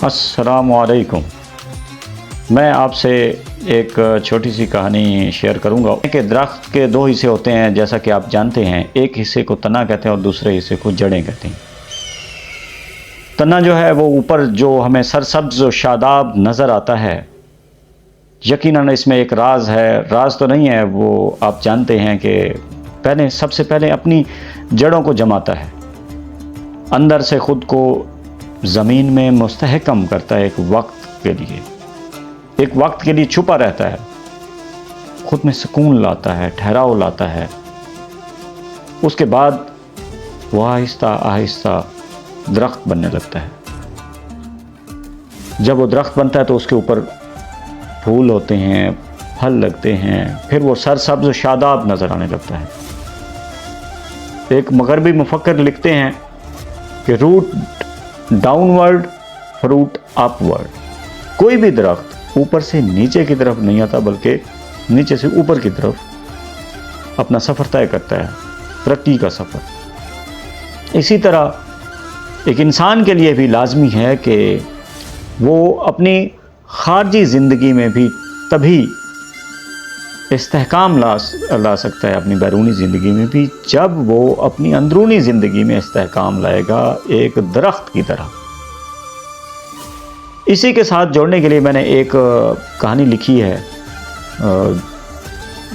السلام علیکم۔ میں آپ سے ایک چھوٹی سی کہانی شیئر کروں گا کہ درخت کے دو حصے ہوتے ہیں، جیسا کہ آپ جانتے ہیں۔ ایک حصے کو تنا کہتے ہیں اور دوسرے حصے کو جڑیں کہتے ہیں۔ تنا جو ہے وہ اوپر جو ہمیں سرسبز و شاداب نظر آتا ہے، یقیناً اس میں ایک راز ہے۔ راز تو نہیں ہے، وہ آپ جانتے ہیں کہ سب سے پہلے اپنی جڑوں کو جماتا ہے، اندر سے خود کو زمین میں مستحکم کرتا ہے، ایک وقت کے لیے چھپا رہتا ہے، خود میں سکون لاتا ہے، ٹھہراؤ لاتا ہے۔ اس کے بعد وہ آہستہ آہستہ درخت بننے لگتا ہے۔ جب وہ درخت بنتا ہے تو اس کے اوپر پھول ہوتے ہیں، پھل لگتے ہیں، پھر وہ سرسبز و شاداب نظر آنے لگتا ہے۔ ایک مغربی مفکر لکھتے ہیں کہ روٹ ڈاؤن ورڈ، فروٹ اپ ورڈ۔ کوئی بھی درخت اوپر سے نیچے کی طرف نہیں آتا، بلکہ نیچے سے اوپر کی طرف اپنا سفر طے کرتا ہے، ترقی کا سفر۔ اسی طرح ایک انسان کے لیے بھی لازمی ہے کہ وہ اپنی خارجی زندگی میں بھی تبھی استحکام لا سکتا ہے، اپنی بیرونی زندگی میں بھی، جب وہ اپنی اندرونی زندگی میں استحکام لائے گا، ایک درخت کی طرح۔ اسی کے ساتھ جوڑنے کے لیے میں نے ایک کہانی لکھی ہے،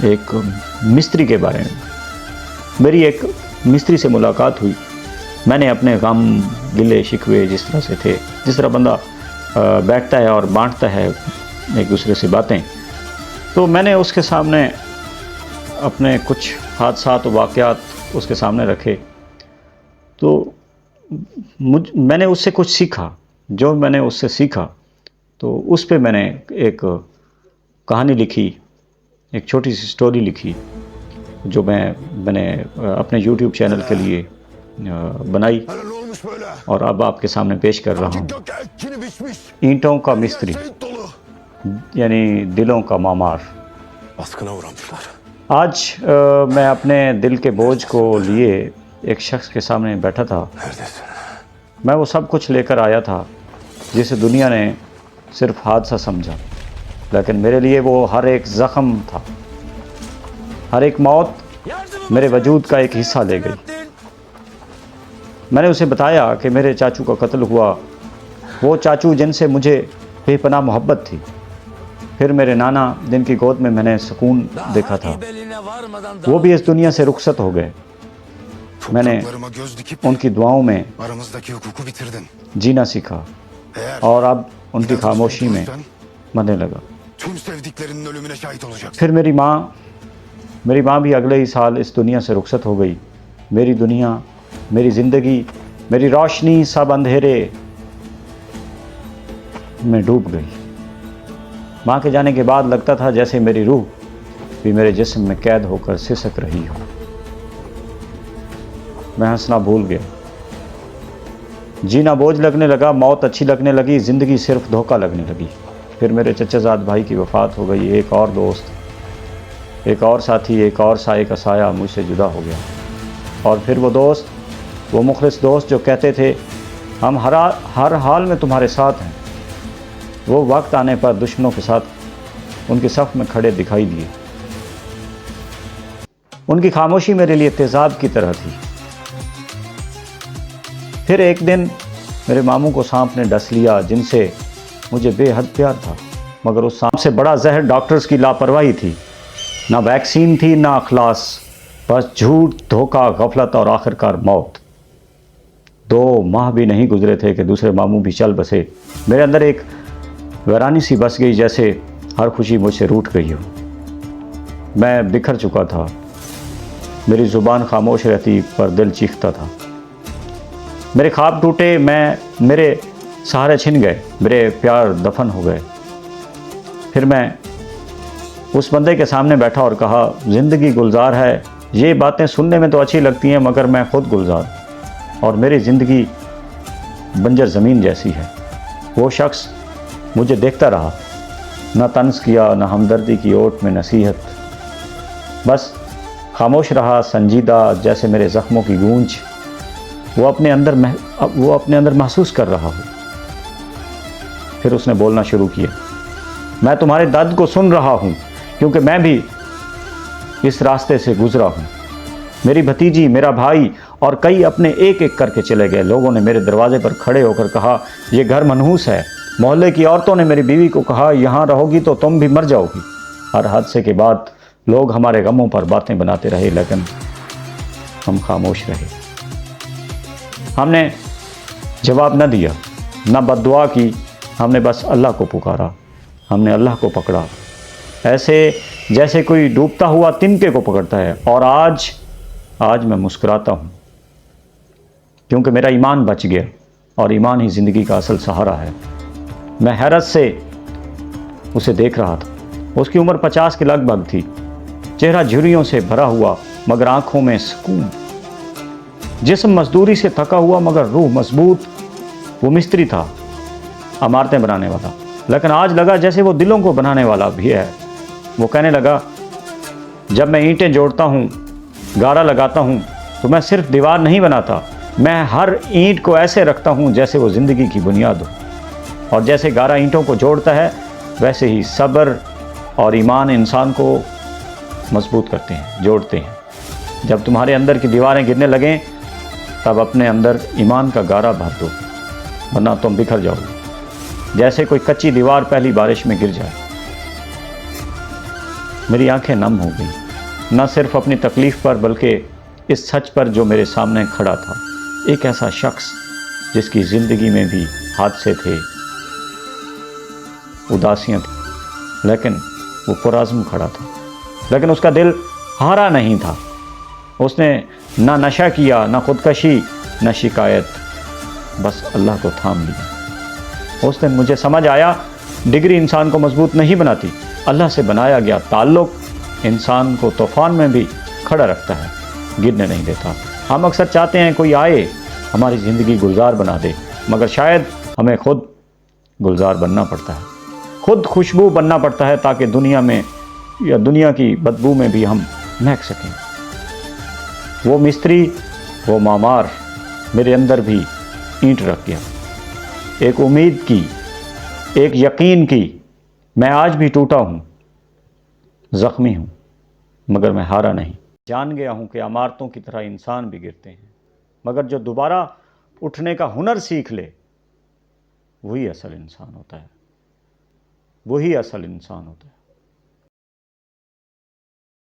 ایک مستری کے بارے میں۔ میری ایک مستری سے ملاقات ہوئی۔ میں نے اپنے غم، گلے شکوے جس طرح سے تھے، جس طرح بندہ بیٹھتا ہے اور بانٹتا ہے ایک دوسرے سے باتیں، تو میں نے اس کے سامنے اپنے کچھ حادثات و واقعات اس کے سامنے رکھے۔ تو میں نے اس سے کچھ سیکھا۔ جو میں نے اس سے سیکھا تو اس پہ میں نے ایک کہانی لکھی، ایک چھوٹی سی سٹوری لکھی، جو میں نے اپنے یوٹیوب چینل کے لیے بنائی اور اب آپ کے سامنے پیش کر رہا ہوں۔ اینٹوں کا مستری، یعنی دلوں کا معمار۔ آج میں اپنے دل کے بوجھ کو لیے ایک شخص کے سامنے بیٹھا تھا۔ میں وہ سب کچھ لے کر آیا تھا جسے دنیا نے صرف حادثہ سمجھا، لیکن میرے لیے وہ ہر ایک زخم تھا۔ ہر ایک موت میرے وجود کا ایک حصہ لے گئی۔ میں نے اسے بتایا کہ میرے چاچو کا قتل ہوا، وہ چاچو جن سے مجھے بے پناہ محبت تھی، پھر میرے نانا جن کی گود میں نے سکون دیکھا تھا، وہ بھی اس دنیا سے رخصت ہو گئے۔ میں نے ان کی دعاؤں میں جینا سیکھا اور اب ان کی خاموشی میں مرنے لگا۔ پھر میری ماں بھی اگلے ہی سال اس دنیا سے رخصت ہو گئی۔ میری دنیا، میری زندگی، میری روشنی سب اندھیرے میں ڈوب گئی۔ ماں کے جانے کے بعد لگتا تھا جیسے میری روح بھی میرے جسم میں قید ہو کر سسک رہی ہو۔ میں ہنسنا بھول گیا، جینا بوجھ لگنے لگا، موت اچھی لگنے لگی، زندگی صرف دھوکہ لگنے لگی۔ پھر میرے چچا زاد بھائی کی وفات ہو گئی۔ ایک اور دوست، ایک اور ساتھی، ایک اور سائے کا سایہ مجھ سے جدا ہو گیا۔ اور پھر وہ دوست، وہ مخلص دوست جو کہتے تھے ہم ہر حال میں تمہارے ساتھ ہیں، وہ وقت آنے پر دشمنوں کے ساتھ ان کے صف میں کھڑے دکھائی دیے۔ ان کی خاموشی میرے لیے تیزاب کی طرح تھی۔ پھر ایک دن میرے ماموں کو سانپ نے ڈس لیا، جن سے مجھے بے حد پیار تھا، مگر اس سانپ سے بڑا زہر ڈاکٹرز کی لاپرواہی تھی۔ نہ ویکسین تھی، نہ اخلاص، بس جھوٹ، دھوکہ، غفلت اور آخرکار موت۔ 2 ماہ بھی نہیں گزرے تھے کہ دوسرے ماموں بھی چل بسے۔ میرے اندر ایک ویرانی سی بس گئی، جیسے ہر خوشی مجھ سے روٹھ گئی ہو۔ میں بکھر چکا تھا، میری زبان خاموش رہتی پر دل چیختا تھا۔ میرے خواب ٹوٹے، میرے سہارے چھن گئے، میرے پیار دفن ہو گئے۔ پھر میں اس بندے کے سامنے بیٹھا اور کہا، زندگی گلزار ہے، یہ باتیں سننے میں تو اچھی لگتی ہیں، مگر میں خود گلزار اور میری زندگی بنجر زمین جیسی ہے۔ وہ شخص مجھے دیکھتا رہا، نہ طنز کیا، نہ ہمدردی کی اوٹ میں نصیحت، بس خاموش رہا، سنجیدہ، جیسے میرے زخموں کی گونج وہ اپنے اندر محسوس کر رہا ہو۔ پھر اس نے بولنا شروع کیا، میں تمہارے درد کو سن رہا ہوں کیونکہ میں بھی اس راستے سے گزرا ہوں۔ میری بھتیجی، میرا بھائی اور کئی اپنے ایک ایک کر کے چلے گئے۔ لوگوں نے میرے دروازے پر کھڑے ہو کر کہا یہ گھر منحوس ہے۔ محلے کی عورتوں نے میری بیوی کو کہا یہاں رہو گی تو تم بھی مر جاؤ گی۔ ہر حادثے کے بعد لوگ ہمارے غموں پر باتیں بناتے رہے، لیکن ہم خاموش رہے۔ ہم نے جواب نہ دیا، نہ بد دعا کی، ہم نے بس اللہ کو پکارا۔ ہم نے اللہ کو پکڑا ایسے جیسے کوئی ڈوبتا ہوا تنکے کو پکڑتا ہے، اور آج میں مسکراتا ہوں کیونکہ میرا ایمان بچ گیا، اور ایمان ہی زندگی کا اصل سہارا ہے۔ میں حیرت سے اسے دیکھ رہا تھا۔ اس کی عمر 50 کے لگ بھگ تھی، چہرہ جھریوں سے بھرا ہوا مگر آنکھوں میں سکون، جسم مزدوری سے تھکا ہوا مگر روح مضبوط۔ وہ مستری تھا، عمارتیں بنانے والا، لیکن آج لگا جیسے وہ دلوں کو بنانے والا بھی ہے۔ وہ کہنے لگا جب میں اینٹیں جوڑتا ہوں، گارا لگاتا ہوں تو میں صرف دیوار نہیں بناتا، میں ہر اینٹ کو ایسے رکھتا ہوں جیسے وہ زندگی کی بنیاد ہو، اور جیسے گارا اینٹوں کو جوڑتا ہے ویسے ہی صبر اور ایمان انسان کو مضبوط کرتے ہیں، جوڑتے ہیں۔ جب تمہارے اندر کی دیواریں گرنے لگیں تب اپنے اندر ایمان کا گارا بھر دو، ورنہ تم بکھر جاؤ گے جیسے کوئی کچی دیوار پہلی بارش میں گر جائے۔ میری آنکھیں نم ہو گئیں، نہ صرف اپنی تکلیف پر بلکہ اس سچ پر جو میرے سامنے کھڑا تھا، ایک ایسا شخص جس کی زندگی میں بھی حادثے تھے، اداسیاں تھیں، لیکن وہ پرعزم کھڑا تھا، لیکن اس کا دل ہارا نہیں تھا۔ اس نے نہ نشہ کیا، نہ خودکشی، نہ شکایت، بس اللہ کو تھام لیا۔ اس دن مجھے سمجھ آیا ڈگری انسان کو مضبوط نہیں بناتی، اللہ سے بنایا گیا تعلق انسان کو طوفان میں بھی کھڑا رکھتا ہے، گرنے نہیں دیتا۔ ہم اکثر چاہتے ہیں کوئی آئے ہماری زندگی گلزار بنا دے، مگر شاید ہمیں خود گلزار بننا پڑتا ہے، خود خوشبو بننا پڑتا ہے تاکہ دنیا میں یا دنیا کی بدبو میں بھی ہم مہک سکیں۔ وہ مستری، وہ معمار میرے اندر بھی اینٹ رکھ گیا، ایک امید کی، ایک یقین کی۔ میں آج بھی ٹوٹا ہوں، زخمی ہوں، مگر میں ہارا نہیں۔ جان گیا ہوں کہ عمارتوں کی طرح انسان بھی گرتے ہیں، مگر جو دوبارہ اٹھنے کا ہنر سیکھ لے وہی اصل انسان ہوتا ہے، وہی اصل انسان ہوتا ہے۔